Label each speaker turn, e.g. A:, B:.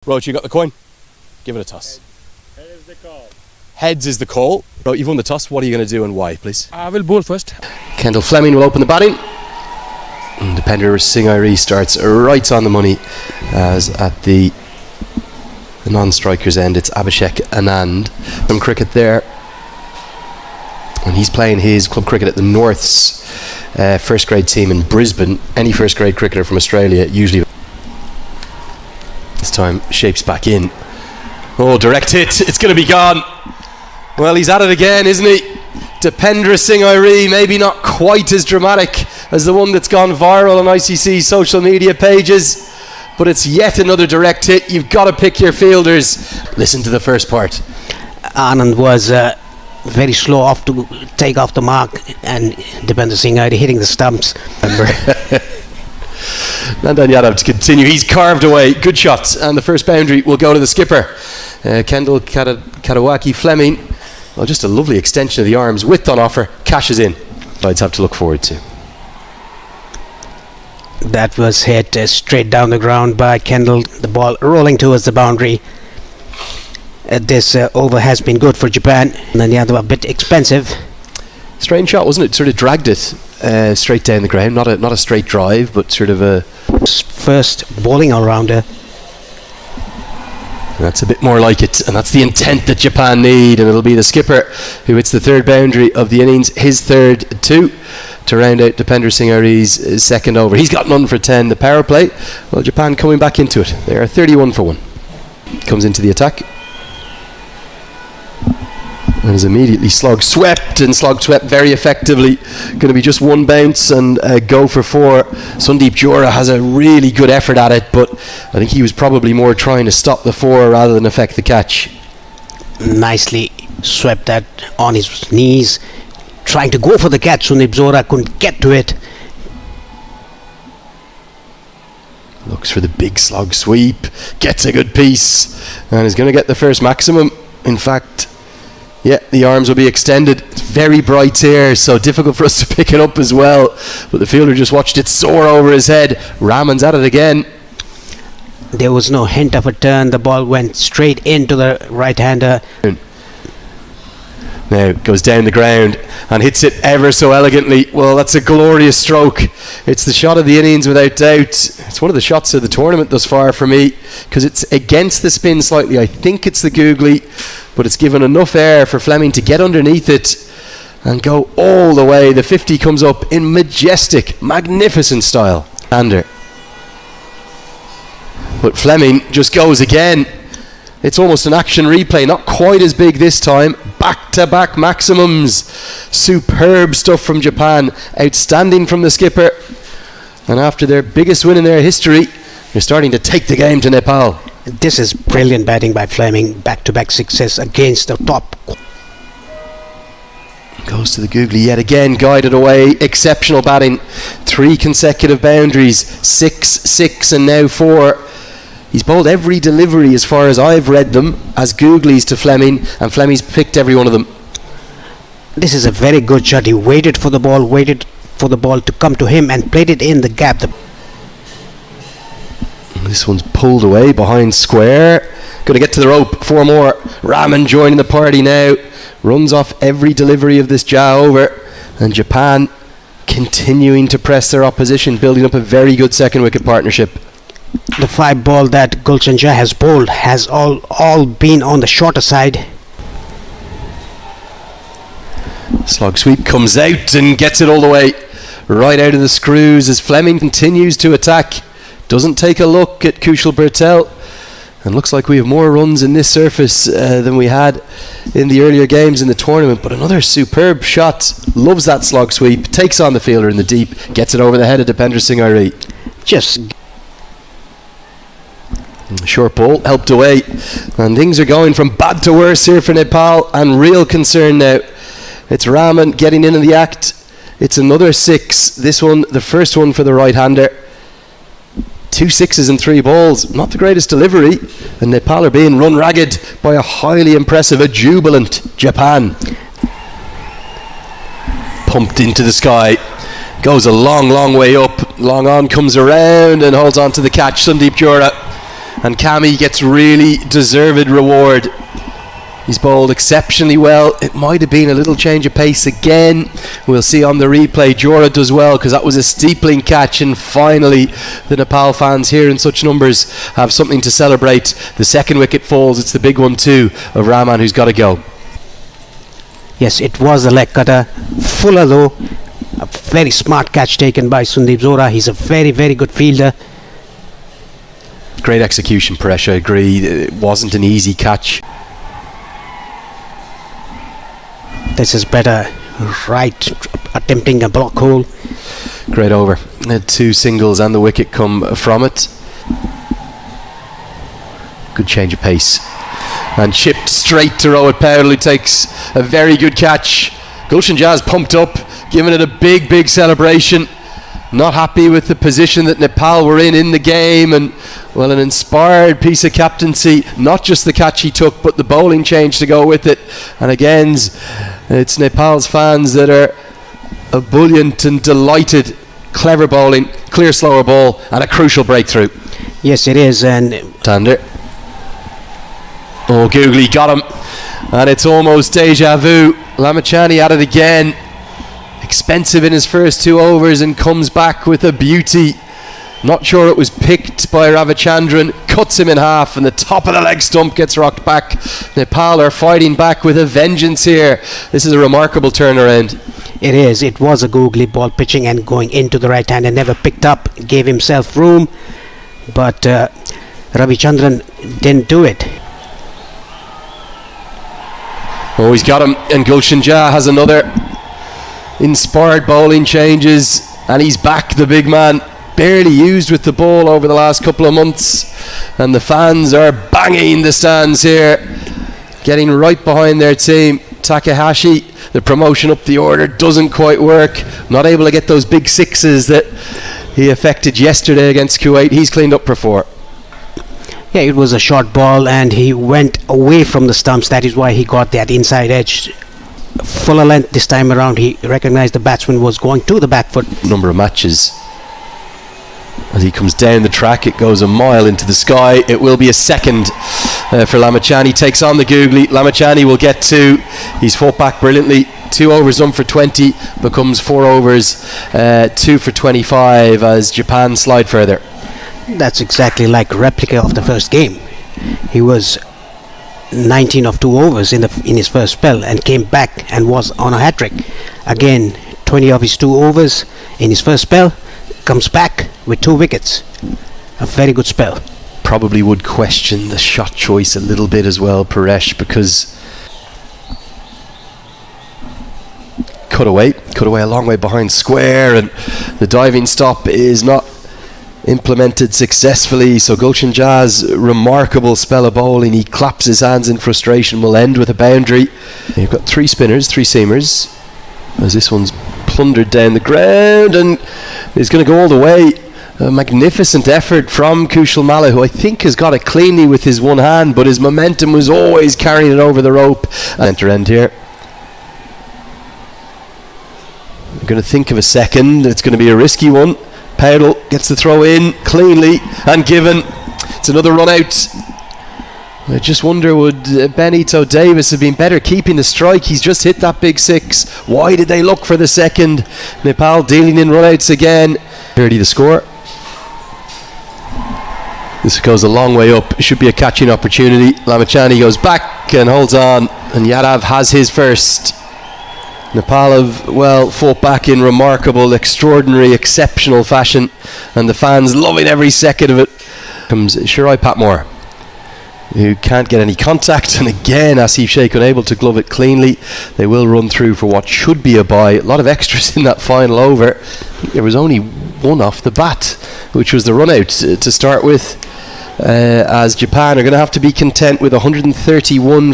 A: Roach, you got the coin? Give it a toss.
B: Head is the call.
A: Heads is the call. Roach, you've won the toss. What are you going to do and why, please?
C: I will bowl first.
A: Kendel Fleming will open the batting. And Dipender Singh starts right on the money, as at the non-striker's end it's Abhishek Anand from cricket there, and he's playing his club cricket at the North's first grade team in Brisbane. Any first grade cricketer from Australia usually this time shapes back in. Oh, direct hit, it's going to be gone. Well, he's at it again, isn't he? Dipender Singh, maybe not quite as dramatic as the one that's gone viral on ICC's social media pages, but it's yet another direct hit. You've got to pick your fielders. Listen to the first part.
D: Anand was very slow off to take off the mark, and Dipender Singh hitting the stumps.
A: Nandan Yadav to continue. He's carved away. Good shots, and the first boundary will go to the skipper, Kendel Kadowaki-Fleming. Well, just a lovely extension of the arms, width on offer, cashes in. Sides have to look forward to.
D: That was hit straight down the ground by Kendel. The ball rolling towards the boundary. This over has been good for Japan, and then the other a bit expensive.
A: Strange shot, wasn't it? Sort of dragged it straight down the ground. Not a straight drive, but sort of a
D: first bowling all-rounder.
A: That's a bit more like it, and that's the intent that Japan need, and it'll be the skipper who hits the third boundary of the innings, his third too, to round out Dipender Singh second over. He's got none for 10. The power play, well, Japan coming back into it. They are 31 for 1. Comes into the attack and is immediately slog swept very effectively. Going to be just one bounce and go for 4. Sandeep Lamichhane has a really good effort at it, but I think he was probably more trying to stop the 4 rather than affect the catch.
D: Nicely swept that on his knees, trying to go for the catch. Sandeep Lamichhane couldn't get to it.
A: Looks for the big slog sweep, gets a good piece, and is going to get the first maximum. In fact, yeah, the arms will be extended. It's very bright here, so difficult for us to pick it up as well. But the fielder just watched it soar over his head. Rahman's at it again.
D: There was no hint of a turn. The ball went straight into the right-hander.
A: Now goes down the ground and hits it ever so elegantly. Well, that's a glorious stroke. It's the shot of the innings without doubt. It's one of the shots of the tournament thus far for me, because it's against the spin slightly. I think it's the googly, but it's given enough air for Fleming to get underneath it and go all the way. The 50 comes up in majestic, magnificent style. But Fleming just goes again. It's almost an action replay, not quite as big this time. Back-to-back maximums. Superb stuff from Japan. Outstanding from the skipper. And after their biggest win in their history, they're starting to take the game to Nepal.
D: This is brilliant batting by Fleming. Back-to-back success against the top.
A: Goes to the googly yet again, guided away. Exceptional batting. 3 consecutive boundaries. 6, 6 and now 4. He's bowled every delivery as far as I've read them as googlies to Fleming, and Fleming's picked every one of them.
D: This is a very good shot. He waited for the ball to come to him and played it in the gap.
A: This one's pulled away behind square. Going to get to the rope. 4 more. Rahman joining the party now. Runs off every delivery of this Jha over, and Japan continuing to press their opposition, building up a very good second wicket partnership.
D: The 5 ball that Gulshan Jha has bowled has all been on the shorter side.
A: Slog sweep comes out and gets it all the way right out of the screws as Fleming continues to attack. Doesn't take a look at Kushal Bertel, and looks like we have more runs in this surface than we had in the earlier games in the tournament. But another superb shot. Loves that slog sweep. Takes on the fielder in the deep. Gets it over the head of Dipender Singh.
D: Just
A: short ball helped away, and things are going from bad to worse here for Nepal, and real concern now. It's Rahman getting in the act. It's another 6. This one, the first one for the right-hander. 2 6s and 3 balls. Not the greatest delivery, and Nepal are being run ragged by a highly impressive, a jubilant Japan. Pumped into the sky. Goes a long way up. Long on, comes around and holds on to the catch. Sandeep Lamichhane and Cammy gets really deserved reward. He's bowled exceptionally well. It might have been a little change of pace again. We'll see on the replay. Jora does well because that was a steepling catch, and finally the Nepal fans here in such numbers have something to celebrate. The second wicket falls. It's the big one too of Rahman, who's got to go.
D: Yes, it was a leg cutter, fuller low. A very smart catch taken by Sandeep Zora. He's a very, very good fielder.
A: Great execution, Paresh, I agree. It wasn't an easy catch.
D: This is better, right, attempting a block hole.
A: Great over. 2 singles and the wicket come from it. Good change of pace. And chipped straight to Rohit Powell, who takes a very good catch. Gulshan Jha pumped up, giving it a big, big celebration. Not happy with the position that Nepal were in the game, and well, an inspired piece of captaincy. Not just the catch he took, but the bowling change to go with it. And again, it's Nepal's fans that are ebullient and delighted. Clever bowling, clear slower ball, and a crucial breakthrough.
D: Yes, it is. And
A: Tander. Oh, Googly got him, and it's almost deja vu. Lamichhane at it again. Expensive in his first 2 overs and comes back with a beauty. Not sure it was picked by Ravichandran. Cuts him in half, and the top of the leg stump gets rocked back. Nepal are fighting back with a vengeance here. This is a remarkable turnaround.
D: It is. It was a googly ball pitching and going into the right hand and never picked up. Gave himself room, but Ravichandran didn't do it.
A: Oh, he's got him, and Gulshan Jha has another. Inspired bowling changes, and he's back, the big man. Barely used with the ball over the last couple of months, and the fans are banging the stands here, getting right behind their team. Takahashi, the promotion up the order doesn't quite work. Not able to get those big sixes that he affected yesterday against Kuwait. He's cleaned up for 4.
D: Yeah, it was a short ball and he went away from the stumps. That is why he got that inside edge. Fuller length this time around. He recognized the batsman was going to the back foot.
A: Number of matches. As he comes down the track, it goes a mile into the sky. It will be a second for Lamichhane. He takes on the googly. Lamichhane will get 2. He's fought back brilliantly. 2 overs done for 20, becomes 4 overs, 2 for 25 as Japan slide further.
D: That's exactly like a replica of the first game. He was 19 of 2 overs in his first spell and came back and was on a hat-trick. Again, 20 of his 2 overs in his first spell, comes back with 2 wickets. A very good spell.
A: Probably would question the shot choice a little bit as well, Paresh, because cut away a long way behind square, and the diving stop is not implemented successfully. So Gulshan Jha's remarkable spell of bowling, he claps his hands in frustration, will end with a boundary. You've got 3 spinners, 3 seamers, as this one's plundered down the ground and is going to go all the way. A magnificent effort from Kushal Malla, who I think has got it cleanly with his one hand, but his momentum was always carrying it over the rope. Enter end here. I'm going to think of a second. It's going to be a risky one. Powell gets the throw in cleanly and given. It's another run out. I just wonder, would Benito Davis have been better keeping the strike? He's just hit that big 6. Why did they look for the second? Nepal dealing in run outs again. 30 the score. This goes a long way up. It should be a catching opportunity. Lamichhane goes back and holds on, and Yadav has his first. Nepal have, well, fought back in remarkable, extraordinary, exceptional fashion, and the fans loving every second of it. Comes Shirai Patmore, who can't get any contact, and again Aasif Sheikh unable to glove it cleanly. They will run through for what should be a bye. A lot of extras in that final over. There was only one off the bat, which was the run out to start with, as Japan are going to have to be content with 131